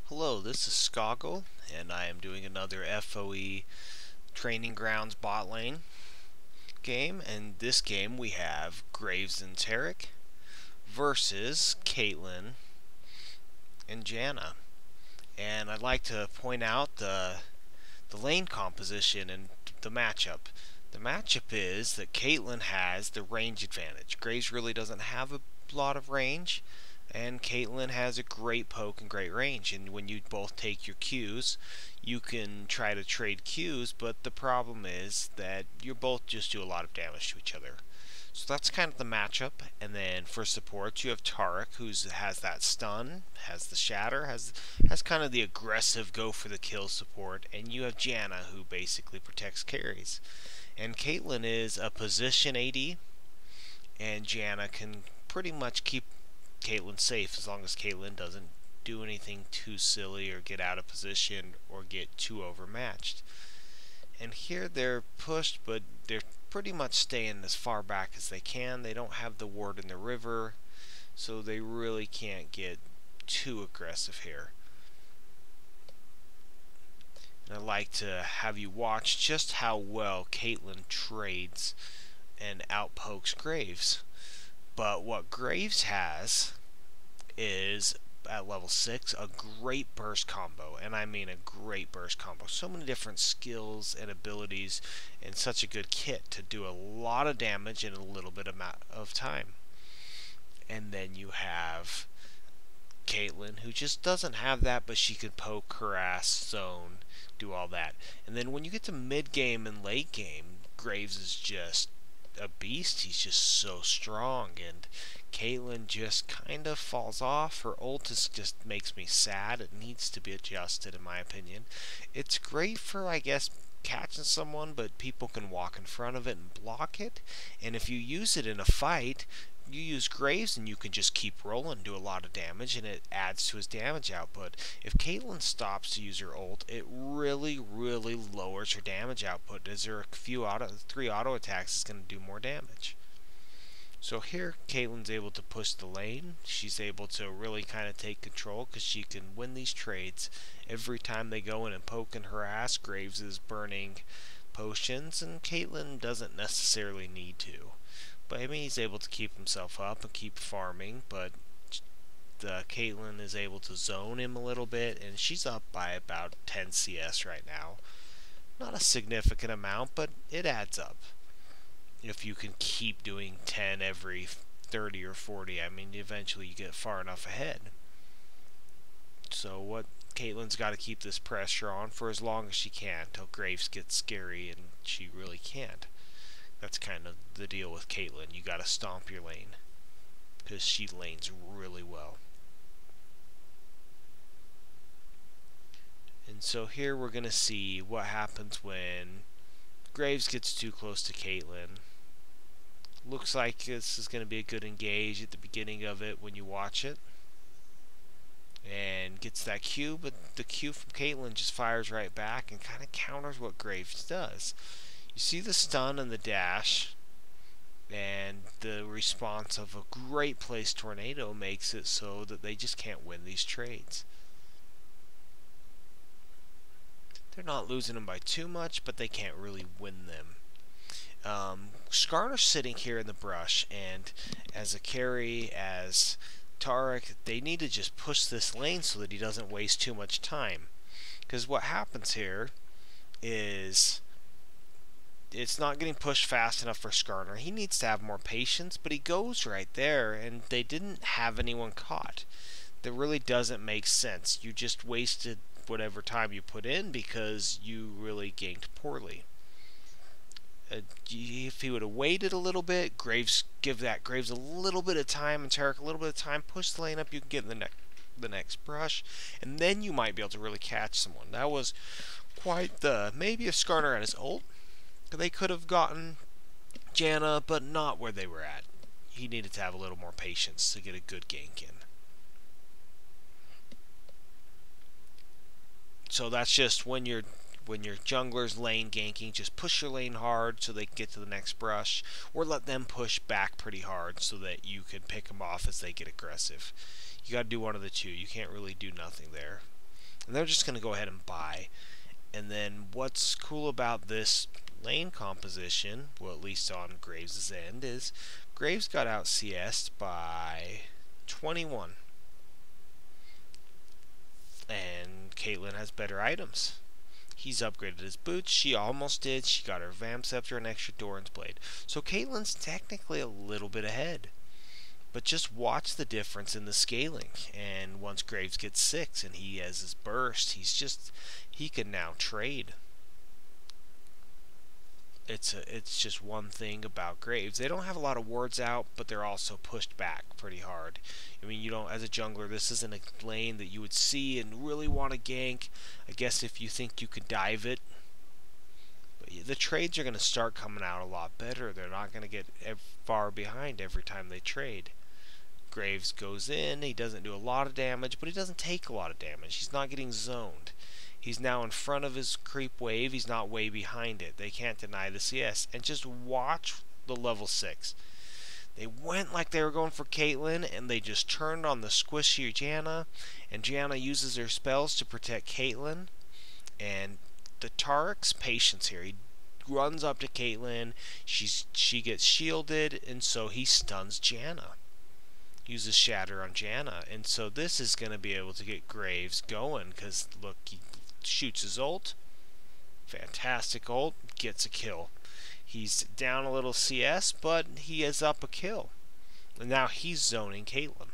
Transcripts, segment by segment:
Hello, this is Skoggle, and I am doing another FOE Training Grounds bot lane game. And this game we have Graves and Tarek versus Caitlyn and Janna. And I'd like to point out the lane composition and the matchup. The matchup is that Caitlyn has the range advantage. Graves really doesn't have a lot of range, and Caitlyn has a great poke and great range. And when you both take your Qs, you can try to trade Qs, but the problem is that you both just do a lot of damage to each other. So that's kind of the matchup. And then for support, you have Tarek, who has that stun, has the shatter, has kind of the aggressive go for the kill support, and you have Janna, who basically protects carries. And Caitlyn is a position AD, and Janna can pretty much keep Caitlyn safe as long as Caitlyn doesn't do anything too silly or get out of position or get too overmatched. And here they're pushed, but they're pretty much staying as far back as they can. They don't have the ward in the river, so they really can't get too aggressive here. And I'd like to have you watch just how well Caitlyn trades and outpokes Graves. But what Graves has is, at level 6, a great burst combo, and I mean a great burst combo. So many different skills and abilities, and such a good kit to do a lot of damage in a little bit amount of time. And then you have Caitlyn, who just doesn't have that, but she can poke, harass, zone, do all that. And then when you get to mid game and late game, Graves is just a beast. He's just so strong, and Caitlyn just kind of falls off. Her ult just makes me sad. It needs to be adjusted, in my opinion. It's great for, I guess, catching someone, but people can walk in front of it and block it. And if you use it in a fight, you use Graves and you can just keep rolling, do a lot of damage, and it adds to his damage output. If Caitlyn stops to use her ult, it really lowers her damage output, as there are three auto attacks is going to do more damage. So here Caitlyn's able to push the lane. She's able to really kind of take control because she can win these trades. Every time they go in and poke and harass, Graves is burning potions, and Caitlyn doesn't necessarily need to. But I mean, he's able to keep himself up and keep farming, but Caitlyn is able to zone him a little bit, and she's up by about 10 CS right now. Not a significant amount, but it adds up. If you can keep doing 10 every 30 or 40, I mean, eventually you get far enough ahead. So what Caitlyn's got to keep this pressure on for as long as she can, till Graves gets scary and she really can't. That's kind of the deal with Caitlyn. You gotta stomp your lane, because she lanes really well. And so here we're gonna see what happens when Graves gets too close to Caitlyn. Looks like this is gonna be a good engage at the beginning of it when you watch it. And gets that Q, but the Q from Caitlyn just fires right back and kind of counters what Graves does. You see the stun and the dash, and the response of a great placed tornado makes it so that they just can't win these trades. They're not losing them by too much, but they can't really win them. Skarner's sitting here in the brush, and as a carry, as Tarek, they need to just push this lane so that he doesn't waste too much time. Because what happens here is it's not getting pushed fast enough for Skarner. He needs to have more patience, but he goes right there, and they didn't have anyone caught. That really doesn't make sense. You just wasted whatever time you put in because you really ganked poorly. If he would have waited a little bit, give Graves a little bit of time, and Tarek a little bit of time, push the lane up, you can get the next brush, and then you might be able to really catch someone. That was quite maybe if Skarner had his ult, they could have gotten Janna, but not where they were at. He needed to have a little more patience to get a good gank in. So that's just when your jungler's lane ganking, just push your lane hard so they can get to the next brush, or let them push back pretty hard so that you can pick them off as they get aggressive. You got to do one of the two. You can't really do nothing there. and they're just going to go ahead and buy. And then what's cool about this lane composition, well, at least on Graves' end, is Graves got out CS'd by 21. And Caitlyn has better items. He's upgraded his boots. She almost did. She got her Vamp Scepter and extra Doran's Blade. So Caitlyn's technically a little bit ahead. But just watch the difference in the scaling. And once Graves gets 6 and he has his burst, he can now trade. It's just one thing about Graves. They don't have a lot of wards out, but they're also pushed back pretty hard. I mean, you don't, as a jungler, this isn't a lane that you would see and really want to gank. I guess if you think you could dive it. But the trades are going to start coming out a lot better. They're not going to get far behind every time they trade. Graves goes in. He doesn't do a lot of damage, but he doesn't take a lot of damage. He's not getting zoned. He's now in front of his creep wave. He's not way behind it. They can't deny the CS. And just watch the level 6. They went like they were going for Caitlyn, and they just turned on the squishy Janna. And Janna uses her spells to protect Caitlyn. And the Tarek's patience here. He runs up to Caitlyn. She gets shielded, and so he stuns Janna. Uses Shatter on Janna. And so this is going to be able to get Graves going, because look, he shoots his ult, fantastic ult, gets a kill. He's down a little CS, but he is up a kill, and now he's zoning Caitlyn.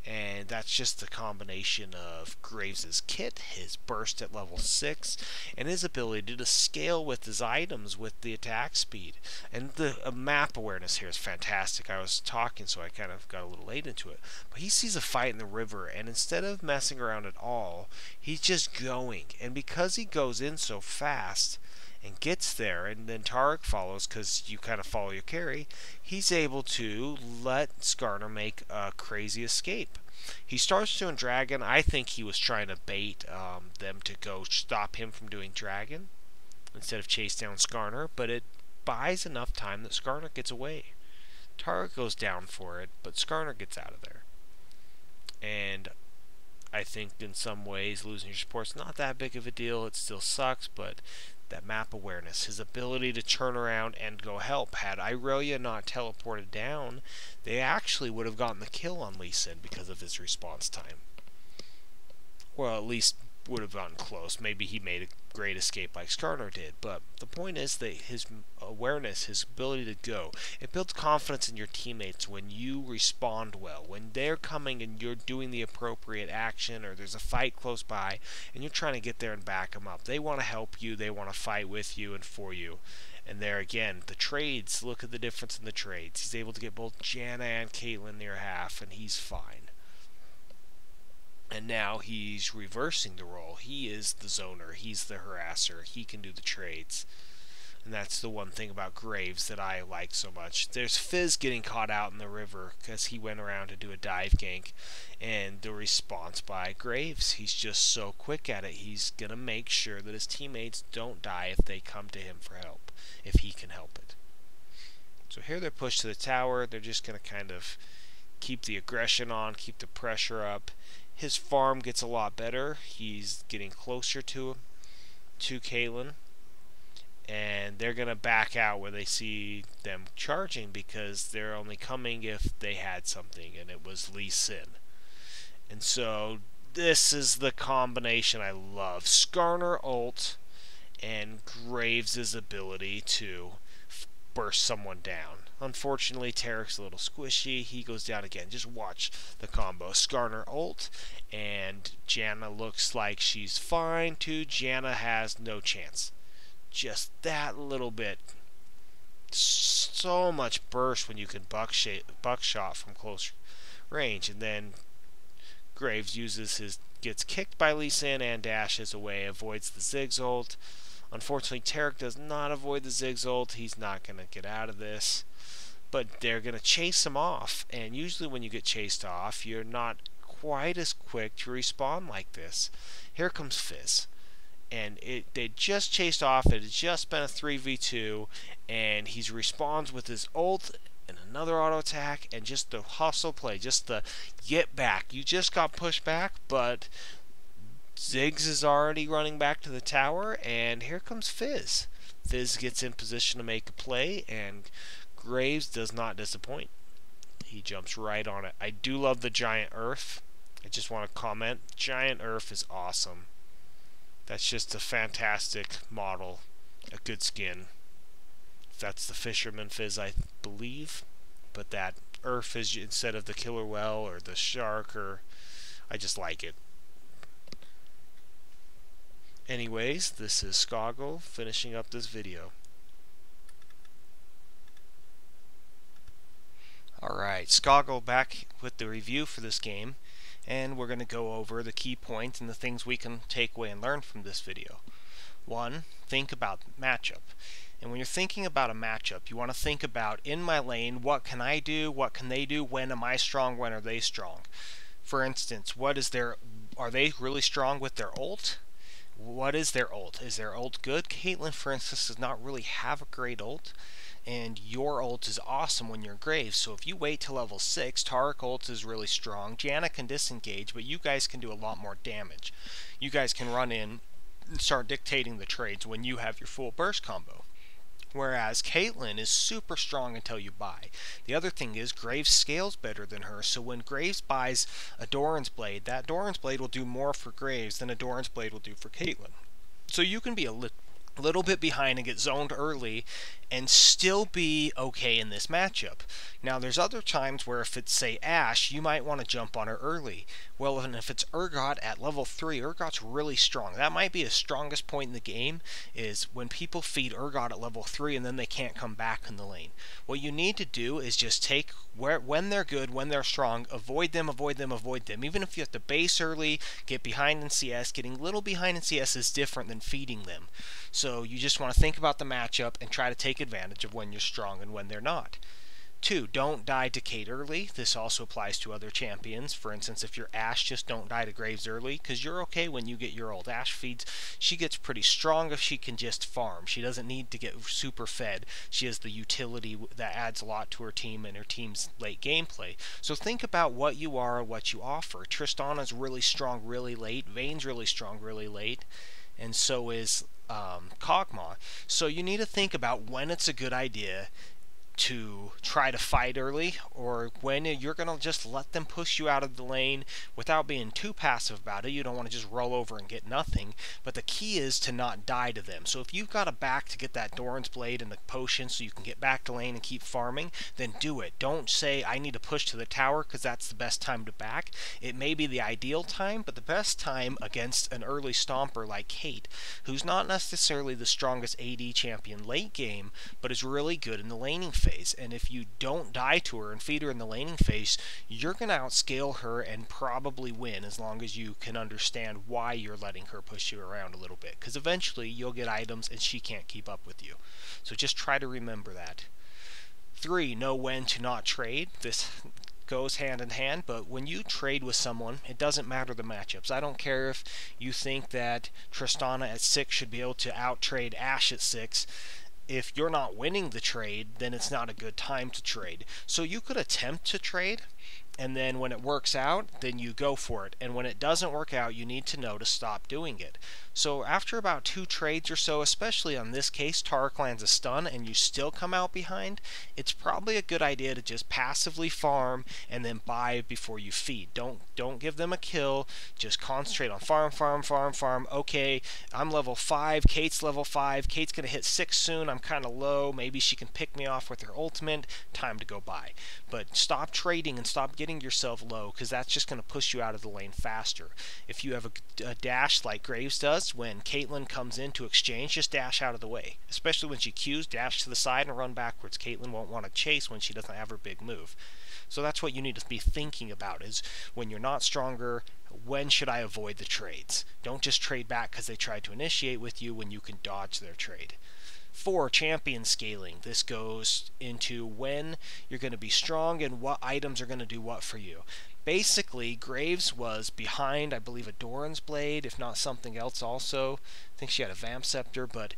And that's just the combination of Graves' kit, his burst at level 6, and his ability to scale with his items with the attack speed. And the map awareness here is fantastic. I was talking, so I kind of got a little late into it. But he sees a fight in the river, and instead of messing around at all, he's just going. And because he goes in so fast and gets there, and then Tarek follows because you kind of follow your carry, he's able to let Skarner make a crazy escape. He starts doing Dragon. I think he was trying to bait them to go stop him from doing Dragon instead of chase down Skarner, but it buys enough time that Skarner gets away. Tarek goes down for it, but Skarner gets out of there. And I think in some ways losing your support's not that big of a deal. It still sucks, but that map awareness, his ability to turn around and go help. Had Irelia not teleported down, they actually would have gotten the kill on Lee Sin because of his response time. Well, at least would have gotten close. Maybe he made a great escape like Skarner did, but the point is that his awareness, his ability to go, it builds confidence in your teammates when you respond well. When they're coming and you're doing the appropriate action, or there's a fight close by and you're trying to get there and back them up. They want to help you, they want to fight with you and for you. And there again, the trades, look at the difference in the trades. He's able to get both Janna and Caitlyn near half, and he's fine. And now he's reversing the role. He is the zoner. He's the harasser. He can do the trades. And that's the one thing about Graves that I like so much. There's Fizz getting caught out in the river because he went around to do a dive gank. And the response by Graves, he's just so quick at it. He's going to make sure that his teammates don't die if they come to him for help, if he can help it. So here they're pushed to the tower. They're just going to kind of keep the aggression on, keep the pressure up. His farm gets a lot better. He's getting closer to Caitlyn. And they're going to back out when they see them charging, because they're only coming if they had something, and it was Lee Sin. And so this is the combination I love. Skarner ult and Graves' ability to burst someone down. Unfortunately, Tarek's a little squishy. He goes down again. Just watch the combo. Skarner ult, and Janna looks like she's fine too. Janna has no chance. Just that little bit. So much burst when you can buckshot from close range. And then Graves gets kicked by Lee Sin and dashes away, avoids the Ziggs ult. Unfortunately, Tarek does not avoid the Ziggs ult. He's not going to get out of this. But they're going to chase him off. And usually when you get chased off, you're not quite as quick to respawn like this. Here comes Fizz. And they just chased off. It had just been a 3v2. And he respawns with his ult and another auto attack. And just the hustle play. Just the get back. You just got pushed back, but Ziggs is already running back to the tower, and here comes Fizz. Fizz gets in position to make a play, and Graves does not disappoint. He jumps right on it. I do love the giant earth. I just want to comment, giant earth is awesome. That's just a fantastic model, a good skin. That's the Fisherman Fizz, I believe, but that earth is instead of the killer whale or the shark, or I just like it. Anyways, this is Skoggle finishing up this video. Alright, Skoggle back with the review for this game, and we're going to go over the key points and the things we can take away and learn from this video. 1. Think about matchup. And when you're thinking about a matchup, you want to think about, in my lane, what can I do, what can they do, when am I strong, when are they strong? For instance, are they really strong with their ult? What is their ult? Is their ult good? Caitlyn, for instance, does not really have a great ult, and your ult is awesome when you're Graves. So if you wait till level 6, Taric ult is really strong. Janna can disengage, but you guys can do a lot more damage. You guys can run in and start dictating the trades when you have your full burst combo. Whereas Caitlyn is super strong until you buy. The other thing is Graves scales better than her, so when Graves buys a Doran's Blade, that Doran's Blade will do more for Graves than a Doran's Blade will do for Caitlyn. So you can be a little bit behind and get zoned early and still be okay in this matchup. Now there's other times where if it's, say, Ashe, you might want to jump on her early. Well, and if it's Urgot at level 3, Urgot's really strong. That might be the strongest point in the game, is when people feed Urgot at level 3 and then they can't come back in the lane. What you need to do is just take when they're good, when they're strong, avoid them, avoid them, avoid them. Even if you have to base early, get behind in CS, getting little behind in CS is different than feeding them. So you just want to think about the matchup and try to take advantage of when you're strong and when they're not. 2. Don't die to Cait early. This also applies to other champions. For instance, if you're Ashe, just don't die to Graves early, because you're okay when you get your ult. Ashe feeds, she gets pretty strong if she can just farm. She doesn't need to get super fed. She has the utility that adds a lot to her team and her team's late gameplay. So think about what you are and what you offer. Tristana's really strong really late. Vayne's really strong really late. And so is Kog'Maw. So you need to think about when it's a good idea to try to fight early, or when you're going to just let them push you out of the lane without being too passive about it. You don't want to just roll over and get nothing, but the key is to not die to them. So if you've got a back to get that Doran's Blade and the potion so you can get back to lane and keep farming, then do it. Don't say, I need to push to the tower, because that's the best time to back. It may be the ideal time, but the best time against an early stomper like Cait, who's not necessarily the strongest AD champion late game, but is really good in the laning phase. And if you don't die to her and feed her in the laning phase, you're going to outscale her and probably win, as long as you can understand why you're letting her push you around a little bit, because eventually you'll get items and she can't keep up with you. So just try to remember that. 3. Know when to not trade. This goes hand in hand, but when you trade with someone, it doesn't matter the matchups. I don't care if you think that Tristana at 6 should be able to out-trade Ashe at 6. If you're not winning the trade, then it's not a good time to trade. So you could attempt to trade, and then when it works out, then you go for it. And when it doesn't work out, you need to know to stop doing it. So after about 2 trades or so, especially on this case, Taric lands a stun and you still come out behind, it's probably a good idea to just passively farm and then buy before you feed. Don't give them a kill. Just concentrate on farm, farm, farm, farm. Okay, I'm level 5, Cait's level 5, Cait's going to hit 6 soon, I'm kind of low, maybe she can pick me off with her ultimate, time to go buy. But stop trading and stop getting yourself low, because that's just going to push you out of the lane faster. If you have a dash like Graves does, when Caitlyn comes in to exchange, just dash out of the way. Especially when she Qs, dash to the side and run backwards. Caitlyn won't want to chase when she doesn't have her big move. So that's what you need to be thinking about, is when you're not stronger, when should I avoid the trades? Don't just trade back because they tried to initiate with you when you can dodge their trade. 4. Champion scaling. This goes into when you're going to be strong and what items are going to do what for you. Basically, Graves was behind, I believe, a Doran's Blade, if not something else also. I think she had a Vamp Scepter, but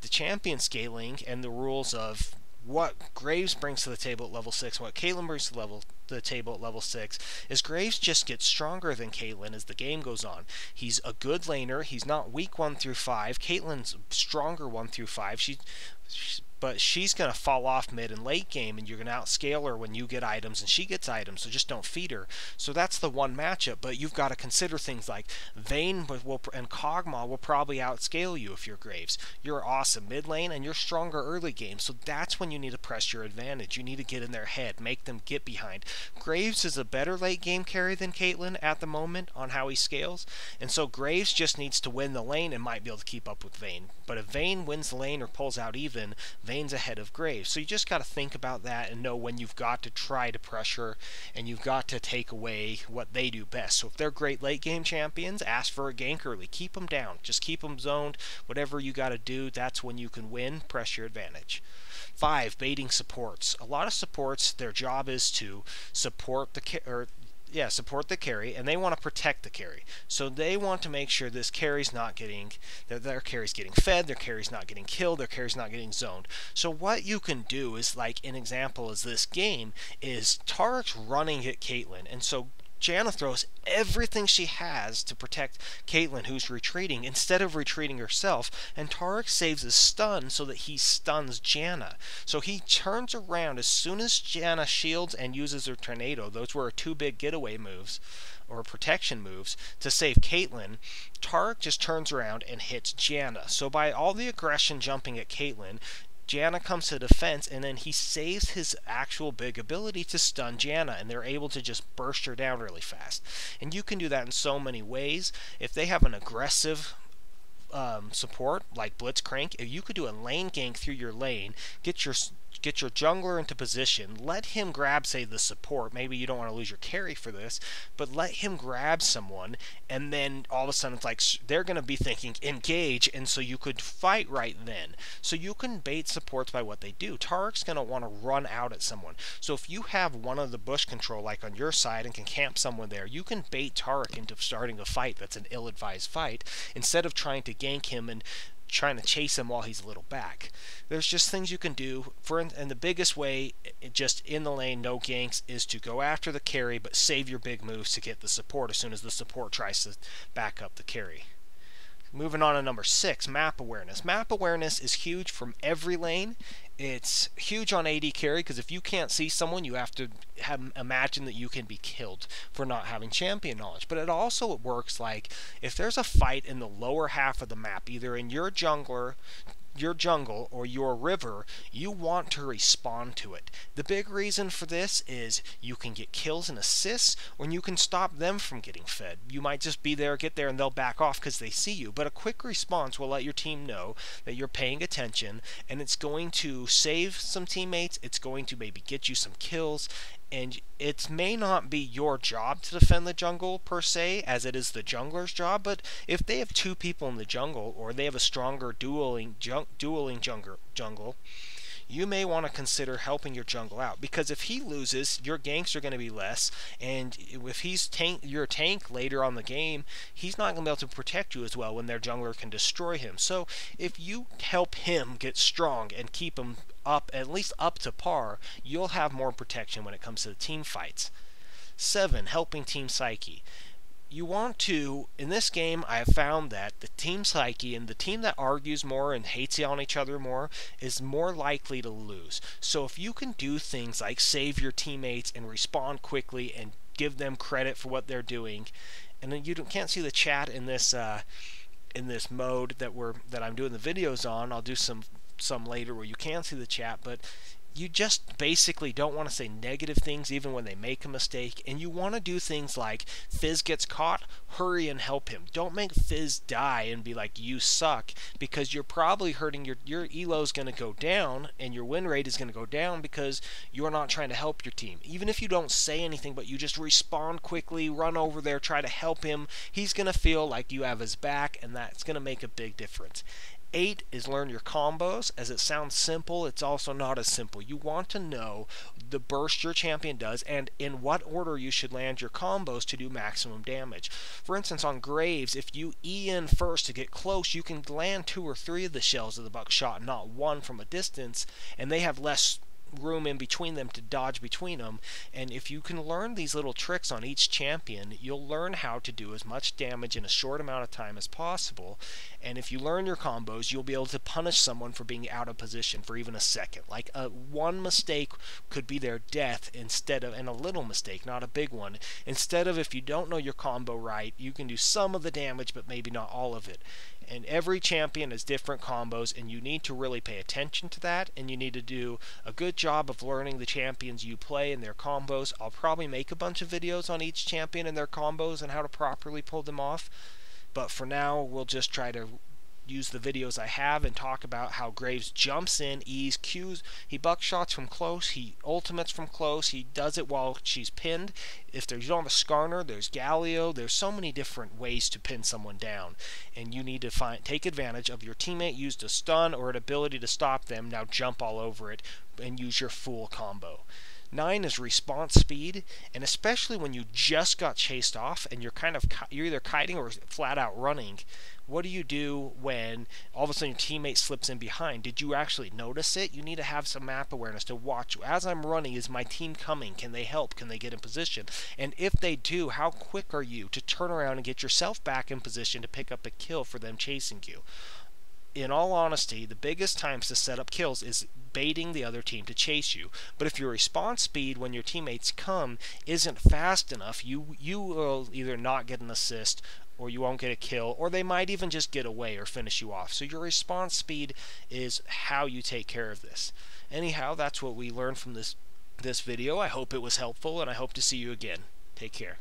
the champion scaling and the rules of what Graves brings to the table at level 6, what Caitlyn brings to the the table at level 6 is Graves just gets stronger than Caitlyn as the game goes on. He's a good laner. He's not weak 1 through 5. Caitlyn's stronger 1 through 5. But she's going to fall off mid and late game, and you're going to outscale her when you get items and she gets items, so just don't feed her. So that's the one matchup, but you've got to consider things like Vayne and Kog'Maw will probably outscale you if you're Graves. You're awesome mid lane, and you're stronger early game, so that's when you need to press your advantage. You need to get in their head, make them get behind. Graves is a better late game carry than Caitlyn at the moment on how he scales, and so Graves just needs to win the lane and might be able to keep up with Vayne. But if Vayne wins the lane or pulls out even, Vayne's ahead of Graves. So you just got to think about that and know when you've got to try to pressure and you've got to take away what they do best. So if they're great late game champions, ask for a gank early. Keep them down. Just keep them zoned. Whatever you got to do, that's when you can win. Press your advantage. 5. Baiting supports. A lot of supports, their job is to support the carry, and they want to protect the carry. So they want to make sure this carry's not getting, that their carry's getting fed, their carry's not getting killed, their carry's not getting zoned. So what you can do is, like an example is this game, is Tariq's running at Caitlyn, and so Janna throws everything she has to protect Caitlyn, who's retreating, instead of retreating herself, and Tariq saves his stun so that he stuns Janna. So he turns around as soon as Janna shields and uses her tornado. Those were her 2 big getaway moves, or protection moves, to save Caitlyn. Tariq just turns around and hits Janna. So by all the aggression jumping at Caitlyn, Janna comes to defense, and then he saves his actual big ability to stun Janna, and they're able to just burst her down really fast. And you can do that in so many ways. If they have an aggressive support like Blitzcrank, if you could do a lane gank through your lane, get your jungler into position, let him grab, say, the support. Maybe you don't want to lose your carry for this, but let him grab someone, and then all of a sudden it's like they're going to be thinking engage, and so you could fight right then. So you can bait supports by what they do. Tariq's going to want to run out at someone. So if you have one of the bush control like on your side and can camp someone there, you can bait Tariq into starting a fight that's an ill-advised fight, instead of trying to gank him and trying to chase him while he's a little back. There's just things you can do, and the biggest way, just in the lane, no ganks, is to go after the carry but save your big moves to get the support as soon as the support tries to back up the carry. Moving on to number 6, map awareness. Map awareness is huge from every lane. It's huge on AD carry, because if you can't see someone, you have to imagine that you can be killed for not having champion knowledge. But it also works like if there's a fight in the lower half of the map, either in your jungle or your river, you want to respond to it. The big reason for this is you can get kills and assists, or you can stop them from getting fed. You might just be there, get there, and they'll back off because they see you. But a quick response will let your team know that you're paying attention, and it's going to save some teammates, it's going to maybe get you some kills, and it may not be your job to defend the jungle per se, as it is the jungler's job, but if they have 2 people in the jungle, or they have a stronger dueling jungle, you may want to consider helping your jungle out, because if he loses, your ganks are going to be less, and if he's your tank later on the game, he's not going to be able to protect you as well when their jungler can destroy him. So if you help him get strong and keep him up, at least up to par, you'll have more protection when it comes to the team fights. 7. Helping team psyche. You want to, in this game, I have found that the team psyche and the team that argues more and hates on each other more is more likely to lose. So if you can do things like save your teammates and respond quickly and give them credit for what they're doing, and then you can't see the chat in this mode that I'm doing the videos on. I'll do some later where you can see the chat, but you just basically don't want to say negative things even when they make a mistake, and you want to do things like Fizz gets caught, hurry and help him. Don't make Fizz die and be like, you suck, because you're probably hurting your elo is going to go down and your win rate is going to go down because you're not trying to help your team. Even if you don't say anything, but you just respond quickly, run over there, try to help him, he's going to feel like you have his back, and that's going to make a big difference. 8 is learn your combos. As it sounds simple, it's also not as simple. You want to know the burst your champion does and in what order you should land your combos to do maximum damage. For instance, on Graves, if you E in first to get close, you can land 2 or 3 of the shells of the buckshot, not 1 from a distance, and they have less room in between them to dodge between them. And if you can learn these little tricks on each champion, you'll learn how to do as much damage in a short amount of time as possible. And if you learn your combos, you'll be able to punish someone for being out of position for even a second. Like one mistake could be their death, instead of, and a little mistake, not a big one. Instead of, if you don't know your combo right, you can do some of the damage but maybe not all of it. And every champion has different combos, and you need to really pay attention to that, and you need to do a good job of learning the champions you play and their combos. I'll probably make a bunch of videos on each champion and their combos and how to properly pull them off, but for now we'll just try to use the videos I have and talk about how Graves jumps in, E's, Q's, he buckshots from close, he ultimates from close, he does it while she's pinned. If you don't have a Skarner, there's Galio, there's so many different ways to pin someone down, and you need to take advantage of your teammate used a stun or an ability to stop them, now jump all over it and use your full combo. 9 is response speed, and especially when you just got chased off and you're either kiting or flat out running. What do you do when all of a sudden your teammate slips in behind? Did you actually notice it? You need to have some map awareness to watch. As I'm running, is my team coming? Can they help? Can they get in position? And if they do, how quick are you to turn around and get yourself back in position to pick up a kill for them chasing you? In all honesty, the biggest times to set up kills is baiting the other team to chase you. But if your response speed when your teammates come isn't fast enough, you will either not get an assist, or you won't get a kill, or they might even just get away or finish you off. So your response speed is how you take care of this. Anyhow, that's what we learned from this video. I hope it was helpful, and I hope to see you again. Take care.